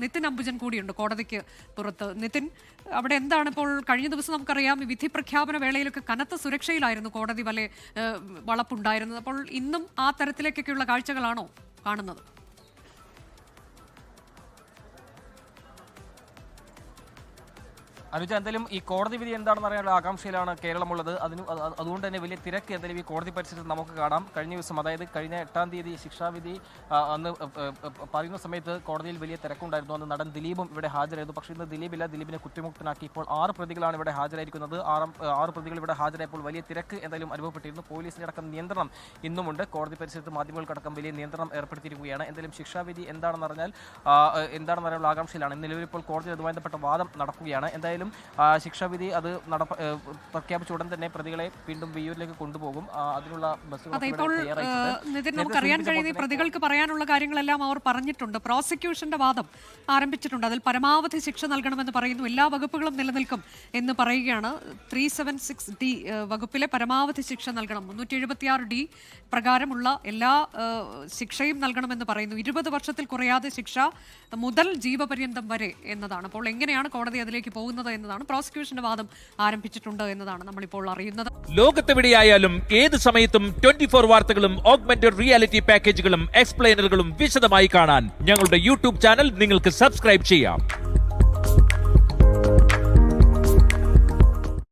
നിതിൻ അംബുജൻ കൂടിയുണ്ട് കോടതിക്ക് പുറത്ത്. നിതിൻ, അവിടെ എന്താണ് ഇപ്പോൾ? കഴിഞ്ഞ ദിവസം നമുക്കറിയാം വിധി പ്രഖ്യാപന വേളയിലൊക്കെ കനത്ത സുരക്ഷയിലായിരുന്നു കോടതി വളപ്പുണ്ടായിരുന്നത്. അപ്പോൾ ഇന്നും ആ തരത്തിലേക്കൊക്കെയുള്ള കാഴ്ചകളാണോ കാണുന്നത്? അനുജ, എന്തായാലും ഈ കോടതി വിധി എന്താണെന്ന് അറിയാനുള്ള ആകാംക്ഷയിലാണ് കേരളമുള്ളത്. അതുകൊണ്ട് തന്നെ വലിയ തിരക്ക് എന്തായാലും ഈ കോടതി പരിസരത്ത് നമുക്ക് കാണാം. കഴിഞ്ഞ ദിവസം, അതായത് കഴിഞ്ഞ 8-ാം തീയതി ശിക്ഷാവിധി അന്ന് പറയുന്ന സമയത്ത് കോടതിയിൽ വലിയ തിരക്കുണ്ടായിരുന്നു. അന്ന് നടൻ ദിലീപും ഇവിടെ ഹാജരായിരുന്നു. പക്ഷേ ഇന്ന് ദിലീപിനെ കുറ്റമുക്തനാക്കി ഇപ്പോൾ 6 പ്രതികളാണ് ഇവിടെ ഹാജരായിരിക്കുന്നത്. 6 പ്രതികൾ ഇവിടെ ഹാജരായപ്പോൾ വലിയ തിരക്ക് എന്തായാലും അനുഭവപ്പെട്ടിരുന്നു. പോലീസിന്റെ അടക്കം നിയന്ത്രണം ഇന്നുമുണ്ട്. കോടതി പരിസരത്ത് മാധ്യമങ്ങൾക്കടക്കം വലിയ നിയന്ത്രണം ഏർപ്പെടുത്തിയിരിക്കുകയാണ്. എന്തായാലും ശിക്ഷാവിധി എന്താണെന്നറിയാനുള്ള ആകാംക്ഷയിലാണ്. നിലവിൽ ഇപ്പോൾ കോടതി അതുമായി ബന്ധപ്പെട്ട വാദം നടക്കുകയാണ്. എന്തായാലും ശിക്ഷാവിധി അത് പ്രഖ്യാപിച്ച ഉടൻ തന്നെ പ്രതികളെ വീണ്ടും വിയ്യൂരിലേക്ക് കൊണ്ടുപോകും. അതിനുള്ള നമുക്കറിയാൻ കഴിയുന്ന പ്രതികൾക്ക് പറയാനുള്ള കാര്യങ്ങളെല്ലാം അവർ പറഞ്ഞിട്ടുണ്ട്. പ്രോസിക്യൂഷന്റെ വാദം ആരംഭിച്ചിട്ടുണ്ട്. അതിൽ പരമാവധി ശിക്ഷ നൽകണമെന്ന് പറയുന്നു. എല്ലാ വകുപ്പുകളും നിലനിൽക്കും എന്ന് പറയുകയാണ്. 376D വകുപ്പിലെ പരമാവധി ശിക്ഷ നൽകണം. 376D പ്രകാരമുള്ള എല്ലാ ശിക്ഷയും നൽകണമെന്ന് പറയുന്നു. 20 വർഷത്തിൽ കുറയാതെ ശിക്ഷ മുതൽ ജീവപര്യന്തം വരെ എന്നതാണ്. അപ്പോൾ എങ്ങനെയാണ് കോടതി അതിലേക്ക് പോകുന്നത് എന്നതാണ്. പ്രോസിക്യൂഷന്റെ വാദം ആരംഭിച്ചിട്ടുണ്ട് എന്നതാണ് നമ്മളിപ്പോൾ അറിയുന്നത്. ലോകത്തെവിടെയായാലും ഏത് സമയത്തും 24 വാർത്തകളും ഓഗ്മെന്റഡ് റിയാലിറ്റി പാക്കേജുകളും എക്സ്പ്ലെയിനറുകളും വിശദമായി കാണാൻ ഞങ്ങളുടെ യൂട്യൂബ് ചാനൽ നിങ്ങൾക്ക് സബ്സ്ക്രൈബ് ചെയ്യാം.